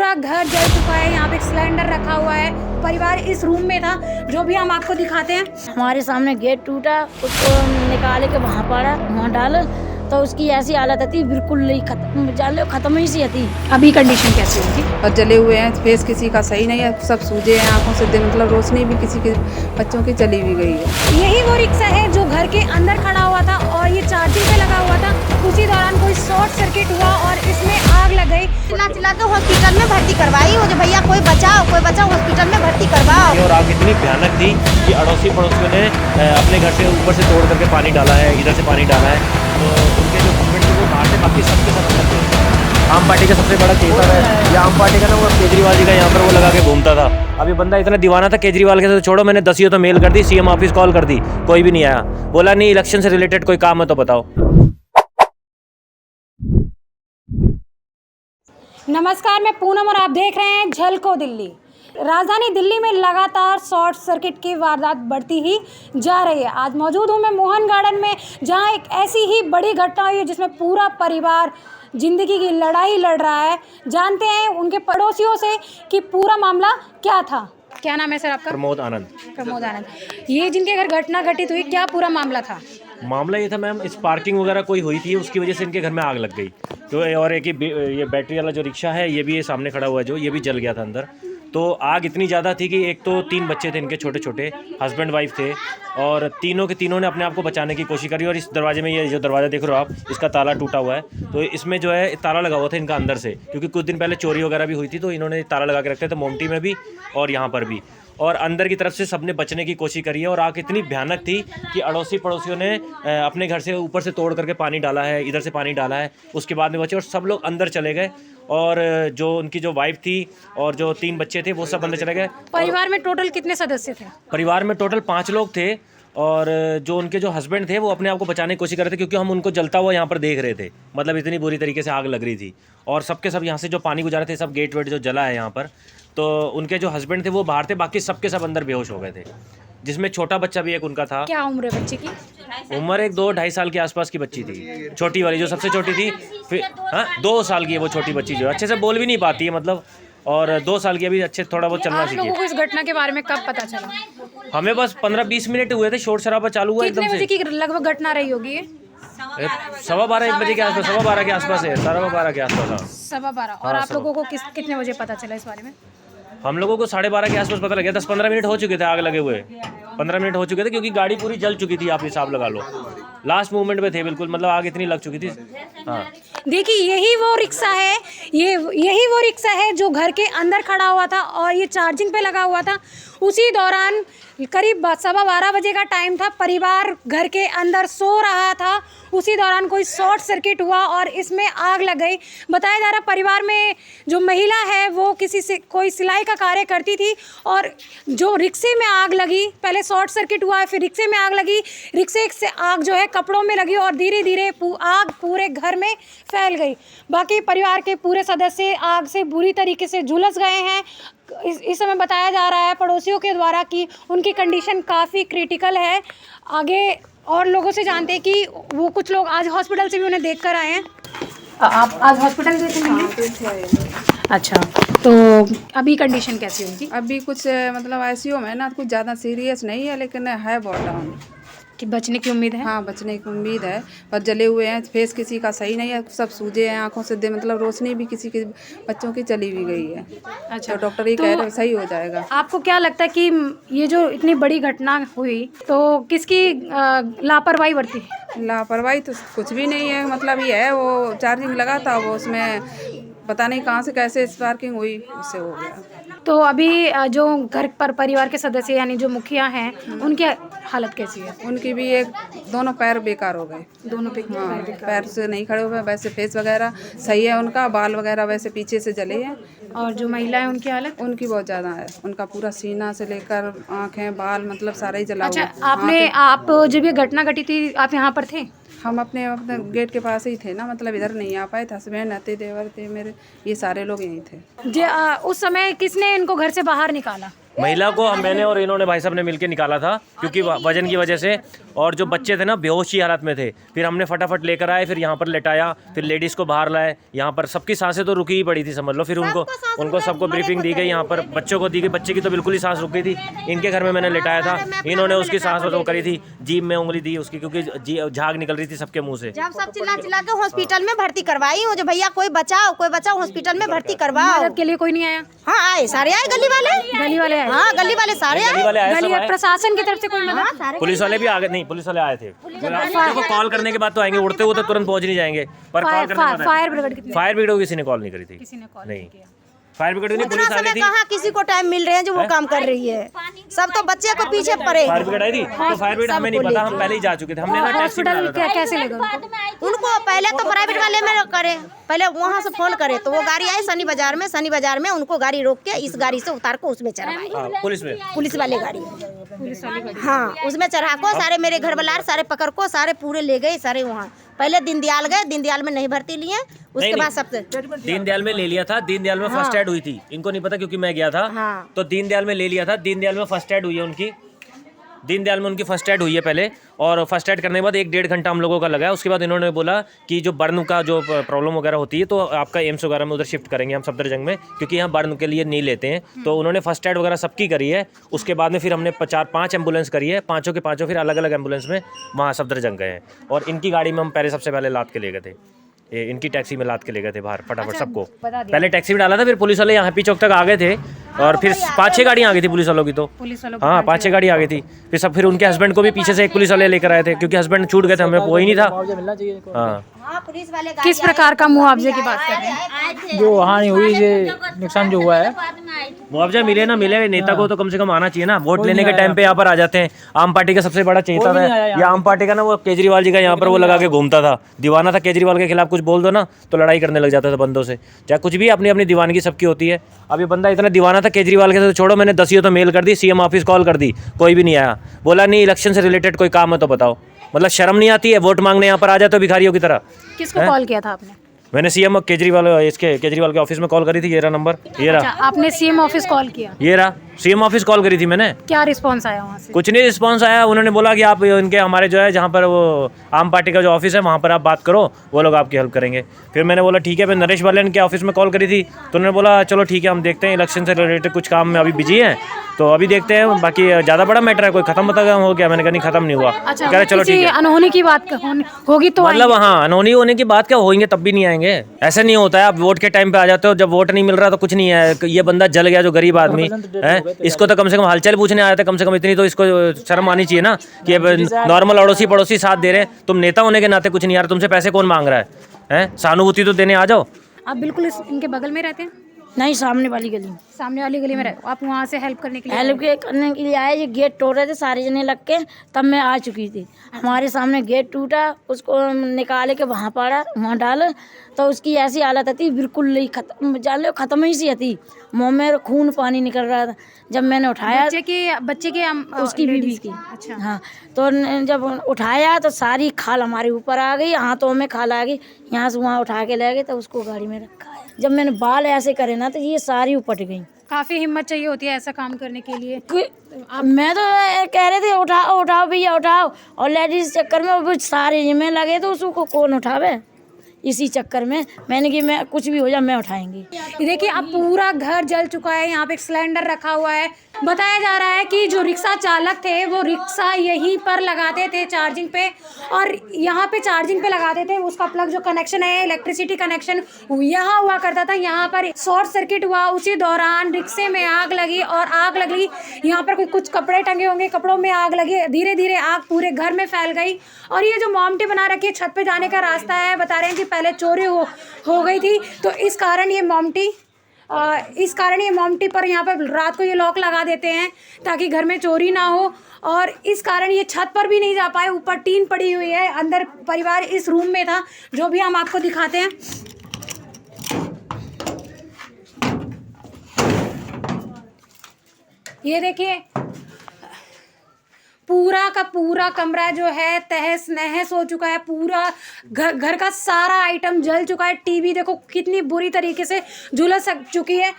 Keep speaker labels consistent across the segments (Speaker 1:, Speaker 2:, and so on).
Speaker 1: पूरा घर जल चुका है। यहाँ पे एक सिलेंडर रखा हुआ है। परिवार इस रूम में था, जो भी हम आपको दिखाते हैं।
Speaker 2: हमारे सामने गेट टूटा, उसको निकाले के वहाँ पड़ा, वहाँ डाल, तो उसकी ऐसी हालत थी, बिल्कुल खत्म ही सी थी।
Speaker 1: अभी कंडीशन कैसी होगी?
Speaker 3: और जले हुए हैं, फेस किसी का सही नहीं है, सब सूजे हैं आंखों से, मतलब रोशनी भी किसी के बच्चों की चली भी गई है।
Speaker 1: यही वो रिक्शा है जो घर के अंदर खड़ा हुआ था और ये चार्जिंग पे लगा हुआ था। उसी दौरान कोई शॉर्ट सर्किट हुआ और इसमें आग लग गई।
Speaker 4: चिल्ला के हॉस्पिटल में भर्ती करवाई हो, जो भैया कोई बचाओ हॉस्पिटल में भर्ती करवाओ।
Speaker 5: और आग इतनी भयानक थी कि अड़ोसी पड़ोसियों ने अपने घर से ऊपर से तोड़ करके पानी डाला है, इधर से पानी डाला है। तो उनके जो हस्बैंड थे वो बाहर से, बाकी सबके सब अंदर थे। आम पार्टी का सबसे बड़ा केसर है, ये आम पार्टी का ना वो केजरीवाल जी का यहाँ पर वो लगा के घूमता था। अभी बंदा इतना दीवाना था केजरीवाल के, तो छोड़ो, मैंने 10 तो मेल कर दी, सीएम ऑफिस कॉल कर दी, कोई भी नहीं आया। बोला नहीं, इलेक्शन से रिलेटेड कोई काम है तो बताओ।
Speaker 1: नमस्कार, मैं पूनम और आप देख रहे हैं झलको दिल्ली। राजधानी दिल्ली में लगातार शॉर्ट सर्किट की वारदात बढ़ती ही जा रही है। आज मौजूद हूँ मैं मोहन गार्डन में, जहाँ एक ऐसी ही बड़ी घटना हुई है जिसमें पूरा परिवार जिंदगी की लड़ाई लड़ रहा है। जानते हैं उनके पड़ोसियों से कि पूरा मामला क्या था। क्या नाम है सर आपका?
Speaker 5: प्रमोद आनंद।
Speaker 1: प्रमोद आनंद। ये जिनके घर घटना घटित हुई, क्या पूरा मामला था?
Speaker 5: मामला ये था मैम, इस पार्किंग वगैरह कोई हुई थी, उसकी वजह से इनके घर में आग लग गई। तो और एक ये बैटरी वाला जो रिक्शा है, ये भी ये सामने खड़ा हुआ है जो, ये भी जल गया था अंदर। तो आग इतनी ज़्यादा थी कि एक तो 3 बच्चे थे इनके, छोटे छोटे, हस्बैंड वाइफ थे, और तीनों के तीनों ने अपने आप को बचाने की कोशिश करी। और इस दरवाजे में, ये जो दरवाज़ा देख रहे हो आप, इसका ताला टूटा हुआ है। तो इसमें जो है ताला लगा हुआ था इनका अंदर से, क्योंकि कुछ दिन पहले चोरी वगैरह भी हुई थी, तो इन्होंने ताला लगा के रखते थे मोमटी में भी और यहाँ पर भी। और अंदर की तरफ से सबने बचने की कोशिश करी है। और आग इतनी भयानक थी कि अड़ोसी पड़ोसियों ने अपने घर से ऊपर से तोड़ करके पानी डाला है, इधर से पानी डाला है, उसके बाद में बचे और सब लोग अंदर चले गए। और जो उनकी जो वाइफ थी और जो 3 बच्चे थे वो सब अंदर चले गए।
Speaker 1: परिवार में टोटल कितने सदस्य थे?
Speaker 5: परिवार में टोटल 5 लोग थे। और जो उनके जो हस्बैंड थे वो अपने आप को बचाने की कोशिश कर रहे थे, क्योंकि हम उनको जलता हुआ यहाँ पर देख रहे थे। मतलब इतनी बुरी तरीके से आग लग रही थी। और सबके सब यहाँ से जो पानी गुजारे थे, सब गेट वेट जो जला है यहाँ पर, तो उनके जो हस्बैंड थे वो बाहर थे, बाकी सबके सब अंदर बेहोश हो गए थे, जिसमें छोटा बच्चा भी एक उनका था।
Speaker 1: क्या उम्र है बच्चे की?
Speaker 5: उम्र एक 2-2.5 साल के आसपास की बच्ची थी, छोटी वाली जो सबसे छोटी थी। फिर 2 साल की है वो छोटी बच्ची, जो अच्छे से बोल भी नहीं पाती है मतलब। और 2 साल की अभी अच्छे थोड़ा बहुत चलना
Speaker 1: आप
Speaker 5: सीखी
Speaker 1: लोगों
Speaker 5: है।
Speaker 1: को इस घटना के बारे में कब पता चला?
Speaker 5: हमें बस 15-20 मिनट हुए थे, शोर शराबा चालू हुआ
Speaker 1: कितने
Speaker 5: एकदम
Speaker 1: बजे
Speaker 5: से।
Speaker 1: की लगभग घटना रही होगी ये?
Speaker 5: 12:15-1 बजे के आसपास, 12:15 के आसपास है, 12:15 के आसपास। हाँ,
Speaker 1: 12:15। और आप लोगों को कितने बजे पता चला इस बारे में?
Speaker 5: हम लोगों को 12:30 के आसपास पता लगा। 10-15 मिनट हो चुके थे आग लगे हुए, 15 मिनट हो चुके थे, क्योंकि गाड़ी पूरी जल चुकी थी। आप हिसाब लगा लो, लास्ट मूवमेंट में थे बिल्कुल, मतलब आग इतनी लग चुकी थी। हाँ,
Speaker 1: देखिए, यही वो रिक्शा है, यही वो रिक्शा है जो घर के अंदर खड़ा हुआ था और ये चार्जिंग पे लगा हुआ था। उसी दौरान करीब 12:15 बजे का टाइम था, परिवार घर के अंदर सो रहा था। उसी दौरान कोई शॉर्ट सर्किट हुआ और इसमें आग लग गई। बताया जा रहा परिवार में जो महिला है वो किसी से कोई सिलाई का कार्य करती थी, और जो रिक्शे में आग लगी, पहले शॉर्ट सर्किट हुआ, फिर रिक्शे में आग लगी, रिक्शे से आग जो है कपड़ों में लगी और धीरे धीरे आग पूरे घर में फैल गई। बाकी परिवार के पूरे सदस्य आग से बुरी तरीके से झुलस गए हैं। इस समय बताया जा रहा है पड़ोसियों के द्वारा कि उनकी कंडीशन काफ़ी क्रिटिकल है। आगे और लोगों से जानते हैं कि वो कुछ लोग आज हॉस्पिटल से भी उन्हें देख कर आए हैं। आप आज हॉस्पिटल गए थे?
Speaker 3: हाँ,
Speaker 1: अच्छा, तो अभी कंडीशन कैसी होगी?
Speaker 3: अभी कुछ मतलब आईसीयू में ना, कुछ ज़्यादा सीरियस नहीं है, लेकिन है बहुत डाउन।
Speaker 1: कि बचने की उम्मीद है?
Speaker 3: हाँ, बचने की उम्मीद है, पर जले हुए हैं, फेस किसी का सही नहीं है, सब सूजे हैं आंखों से, मतलब रोशनी भी किसी के बच्चों की चली भी गई है।
Speaker 1: अच्छा,
Speaker 3: तो डॉक्टर ये कह रहे हैं सही हो जाएगा।
Speaker 1: आपको क्या लगता है कि ये जो इतनी बड़ी घटना हुई, तो किसकी लापरवाही बरती?
Speaker 3: लापरवाही तो कुछ भी नहीं है, मतलब ये है, वो चार्जिंग लगा था, वो उसमें पता नहीं कहाँ से कैसे स्पार्किंग हुई, उससे हो गया।
Speaker 1: तो अभी जो घर पर परिवार के सदस्य यानी जो मुखिया हैं, उनकी हालत कैसी है?
Speaker 3: उनकी भी दोनों पैर बेकार हो गए,
Speaker 1: दोनों पे
Speaker 3: हाँ, पैर से नहीं खड़े हुए, वैसे फेस वगैरह सही है उनका, बाल वगैरह वैसे पीछे से जले हैं।
Speaker 1: और जो महिला है उनकी हालत?
Speaker 3: उनकी बहुत ज़्यादा है, उनका पूरा सीना से लेकर आँखें, बाल, मतलब सारा ही जला हुआ।
Speaker 1: अच्छा, आप जब ये घटना घटी थी आप यहाँ पर थे?
Speaker 3: हम अपने गेट के पास ही थे ना, मतलब इधर नहीं आ पाए थे, हस्बैंड आते, देवर थे मेरे, ये सारे लोग यहीं थे।
Speaker 1: उस समय किसने इनको घर से बाहर निकाला?
Speaker 5: महिला को मैंने और इन्होंने भाई साहब ने मिलकर निकाला था, क्योंकि वजन की वजह से, और जो बच्चे थे ना बेहोशी हालत में थे। फिर हमने फटाफट लेकर आए, फिर यहाँ पर लेटाया, फिर लेडीज़ को बाहर लाए। यहाँ पर सबकी सांसें तो रुकी ही पड़ी थी, समझ लो। फिर उनको सबको ब्रीफिंग दी गई, यहाँ पर बच्चों को दी गई। बच्चे की तो बिल्कुल ही सांस रुक गई थी। इनके घर में मैंने लेटाया था, इन्होंने उसकी सांस वो करी थी, जीभ में उंगली दी उसकी, क्योंकि झाग निकल रही थी सबके मुँह से।
Speaker 4: जब सब चिल्ला चिल्ला के हॉस्पिटल में भर्ती करवाई हूँ, जो भैया कोई बचाओ हॉस्पिटल में भर्ती करवाओ।
Speaker 1: मदद के लिए कोई नहीं आया?
Speaker 4: हाँ आए, सारे आए, गली वाले
Speaker 1: आए?
Speaker 4: हाँ गली वाले सारे आए।
Speaker 1: गली प्रशासन की तरफ से कोई मदद?
Speaker 5: पुलिस वाले भी आ गए? नहीं, पुलिस वाले आए थे। देखो कॉल करने के बाद तो आएंगे, उड़ते हुए तो तुरंत पहुंच नहीं जाएंगे, पर कॉल करने के बाद
Speaker 1: फायर ब्रिगेड
Speaker 5: को किसी ने कॉल नहीं करी थी।
Speaker 1: किसी ने कॉल
Speaker 5: नहीं, फायर ब्रिगेड नहीं, पुलिस आ गई थी।
Speaker 4: कहाँ किसी को टाइम मिल रहे हैं जो वो काम कर रही है, सब तो बच्चे को पीछे पड़े।
Speaker 5: फायर ब्रिगेड आई थी, तो फायर ब्रिगेड हमें नहीं पता, हम पहले ही जा चुके थे। हमने ना टैक्सी में डाला था।
Speaker 1: कैसे लगा
Speaker 4: उनको पहले तो प्राइवेट वाले में करे, पहले वहाँ से फोन करे तो वो गाड़ी आई शनि बाजार में उनको गाड़ी रोक के इस गाड़ी से उतार को उसमें चढ़ाए। पुलिस वाले गाड़ी, हाँ उसमें चढ़ा को सारे मेरे घर वाला सारे पकड़ को सारे पूरे ले गए सारे। वहाँ पहले दीनदयाल गए, दीनदयाल में नहीं भर्ती लिए, उसके बाद सबसे
Speaker 5: दीनदयाल में ले लिया था। दीनदयाल में फर्स्ट एड हुई थी, इनको नहीं पता क्योंकि मैं गया था। तो दीनदयाल में ले लिया था, दीनदयाल में फर्स्ट एड हुई है उनकी, दीनदयाल में उनकी फर्स्ट एड हुई है पहले। और फर्स्ट एड करने के बाद 1-1.5 घंटा हम लोगों का लगा। उसके बाद इन्होंने बोला कि जो बर्न का जो प्रॉब्लम वगैरह होती है तो आपका एम्स वगैरह में उधर शिफ्ट करेंगे हम सफदरजंग में, क्योंकि यहाँ बर्न के लिए नहीं लेते हैं। तो उन्होंने फर्स्ट एड वगैरह सबकी करी है। उसके बाद में फिर हमने 4-5 एम्बुलेंस करी है, पाँचों के पाँचों फिर अलग अलग एम्बुलेंस में वहाँ सफदरजंग गए हैं। और इनकी गाड़ी में हम पहले सबसे पहले लाद के ले गए थे, इनकी टैक्सी में लाद के ले गए थे बाहर फटाफट सबको। पहले टैक्सी में डाला था, फिर पुलिस वाले यहाँ पी चौक तक आ गए थे, और फिर 5-6 गाड़ियाँ आ गई थी पुलिस वालों की। तो हाँ 5-6 गाड़ी आ गई थी। फिर उनके हस्बैंड को भी पीछे से एक पुलिस वाले लेकर आए थे, क्योंकि हस्बैंड छूट गए थे, हमें कोई नहीं था। हाँ
Speaker 1: किस प्रकार का मुआवजे की बात कर रहे हैं?
Speaker 6: जो हानि हुई, जो नुकसान जो हुआ है,
Speaker 5: मुआवजा मिले ना मिले, नेता को तो कम से कम आना चाहिए ना। वोट लेने के टाइम पे यहाँ पर आ जाते हैं। आम पार्टी का सबसे बड़ा चेता है या आम पार्टी का ना, वो केजरीवाल जी का यहाँ पर वो लगा के घूमता था, दीवाना था केजरीवाल के खिलाफ। कुछ बोल दो ना तो लड़ाई करने लग जाता था बंदों से। चाहे कुछ भी, अपनी अपनी दीवानगी सबकी होती है। अब ये बंदा इतना दीवाना था केजरीवाल के, तो छोड़ो, मैंने 10 तो मेल कर दी, सीएम ऑफिस कॉल कर दी, कोई भी नहीं आया। बोला नहीं इलेक्शन से रिलेटेड कोई काम है तो बताओ। मतलब शर्म नहीं आती है? वोट मांगने यहाँ पर आ जाते हो भिखारियों की तरह।
Speaker 1: किसको कॉल किया था आपने?
Speaker 5: मैंने सीएम केजरीवाल के ऑफिस में कॉल करी थी। ये रहा नंबर, ये रहा।
Speaker 1: आपने सीएम ऑफिस कॉल किया?
Speaker 5: ये रहा, सीएम ऑफिस कॉल करी थी मैंने।
Speaker 1: क्या रिस्पांस आया वहाँ से?
Speaker 5: कुछ नहीं रिस्पांस आया। उन्होंने बोला कि आप इनके हमारे जो है जहाँ पर वो आम पार्टी का जो ऑफिस है वहाँ पर आप बात करो, वो लोग आपकी हेल्प करेंगे। फिर मैंने बोला ठीक है। फिर नरेश बालन के ऑफिस में कॉल करी थी, तो उन्होंने बोला चलो ठीक है, हम देखते हैं, इलेक्शन से रिलेटेड कुछ काम में अभी बिजी हैं, तो अभी देखते हैं, बाकी ज़्यादा बड़ा मैटर है, कोई खत्म हो गया? मैंने कहा नहीं खत्म नहीं हुआ।
Speaker 1: अच्छा,
Speaker 5: कह रहे चलो ठीक है।
Speaker 1: अनहोनी की बात होगी तो
Speaker 5: मतलब हाँ, अनहोनी होने की बात क्या होंगे, तब भी नहीं आएंगे। ऐसा नहीं होता है, आप वोट के टाइम पे आ जाते हो, जब वोट नहीं मिल रहा तो कुछ नहीं है। ये बंदा जल गया जो गरीब आदमी है, इसको तो कम से कम हालचाल पूछने आया था, कम से कम इतनी तो इसको शर्म आनी चाहिए ना कि नॉर्मल अड़ोसी पड़ोसी साथ दे रहे हैं। तुम नेता होने के नाते कुछ नहीं यार, तुमसे पैसे कौन मांग रहा है? सहानुभूति तो देने आ जाओ।
Speaker 1: आप बिल्कुल इनके बगल में रहते हैं?
Speaker 2: नहीं, सामने वाली गली में।
Speaker 1: सामने वाली गली में रहे, आप वहाँ से हेल्प करने के
Speaker 2: लिए आए। ये गेट तोड़ रहे थे सारे जने लग के, तब मैं आ चुकी थी। हमारे सामने गेट टूटा, उसको निकाले के वहाँ पड़ा, वहाँ डाल, तो उसकी ऐसी हालत थी बिल्कुल खत्म, जान लो खत्म ही सी थी। मुँह में खून पानी निकल रहा था। जब मैंने उठाया
Speaker 1: बच्चे के
Speaker 2: उसकी बीवी की, अच्छा हाँ, तो जब उठाया तो सारी खाल हमारे ऊपर आ गई, हाथों में खाल आ गई, यहाँ से वहाँ उठा के ले गए, तो उसको गाड़ी में रखा है। जब मैंने बाल ऐसे करे ना तो ये सारी उपट गई।
Speaker 1: काफ़ी हिम्मत चाहिए होती है ऐसा काम करने के लिए।
Speaker 2: मैं तो कह रहे थे उठाओ भैया उठाओ, और लेडीज चक्कर में वो सारे जिम्मे लगे, तो उसको कौन उठावे? इसी चक्कर में मैंने कि मैं कुछ भी हो जाए मैं उठाएंगी।
Speaker 1: देखिए अब पूरा घर जल चुका है, यहाँ पे एक सिलेंडर रखा हुआ है। बताया जा रहा है कि जो रिक्शा चालक थे वो रिक्शा यहीं पर लगाते थे चार्जिंग पे, और यहाँ पे चार्जिंग पे लगाते थे। उसका प्लग जो कनेक्शन है इलेक्ट्रिसिटी कनेक्शन यहाँ हुआ करता था। यहाँ पर शॉर्ट सर्किट हुआ, उसी दौरान रिक्शे में आग लगी, और आग लगी यहाँ पर कुछ कपड़े टंगे होंगे, कपड़ों में आग लगी, धीरे धीरे आग पूरे घर में फैल गई। और ये जो मोमटी बना रखी है छत पे जाने का रास्ता है, बता रहे हैं कि पहले चोरी हो गई थी, तो इस कारण ये मोमटी पर यहाँ पर रात को ये लॉक लगा देते हैं ताकि घर में चोरी ना हो। और इस कारण ये छत पर भी नहीं जा पाए, ऊपर टीन पड़ी हुई है, अंदर परिवार इस रूम में था, जो भी हम आपको दिखाते हैं। ये देखिए पूरा का पूरा कमरा जो है तहस नहस हो चुका है। पूरा घर का सारा आइटम जल चुका है। टीवी देखो कितनी बुरी तरीके से झुलस चुकी है।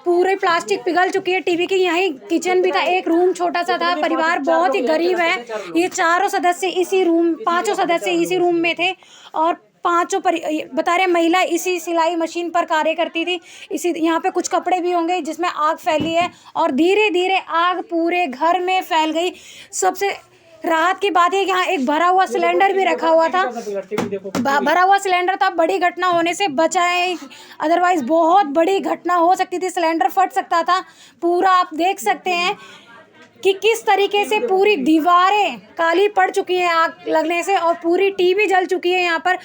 Speaker 1: पूरे प्लास्टिक पिघल चुकी है। टीवी की यहीं किचन भी था, एक रूम छोटा सा था। परिवार बहुत ही गरीब है। ये पांचों सदस्य इसी रूम में थे और पांचों बता रहे महिला इसी सिलाई मशीन पर कार्य करती थी। इसी यहाँ पे कुछ कपड़े भी होंगे जिसमें आग फैली है और धीरे धीरे आग पूरे घर में फैल गई। सबसे राहत की बात है कि यहाँ एक भरा हुआ सिलेंडर भी रखा हुआ था। भरा हुआ सिलेंडर था, बड़ी घटना होने से बचा है, अदरवाइज बहुत बड़ी घटना हो सकती थी। सिलेंडर फट सकता था पूरा। आप देख सकते हैं कि किस तरीके से पूरी दीवारें काली पड़ चुकी हैं आग लगने से और पूरी टीवी जल चुकी है। यहाँ पर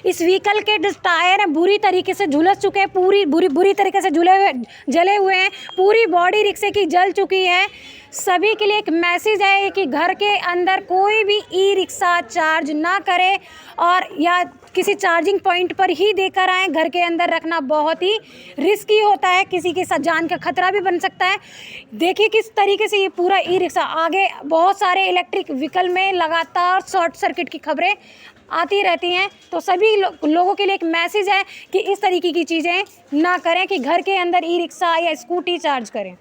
Speaker 1: इस व्हीकल के जो टायर हैं बुरी तरीके से झुलस चुके हैं, बुरी तरीके से जले हुए हैं। पूरी बॉडी रिक्शे की जल चुकी है। सभी के लिए एक मैसेज है कि घर के अंदर कोई भी ई रिक्शा चार्ज ना करे और या किसी चार्जिंग पॉइंट पर ही देकर आए। घर के अंदर रखना बहुत ही रिस्की होता है, किसी के साथ जान का खतरा भी बन सकता है। देखिए किस तरीके से ये पूरा ई रिक्शा, आगे बहुत सारे इलेक्ट्रिक व्हीकल में लगातार शॉर्ट सर्किट की खबरें आती रहती हैं। तो सभी लोगों के लिए एक मैसेज है कि इस तरीके की चीज़ें ना करें कि घर के अंदर ई रिक्शा या स्कूटी चार्ज करें।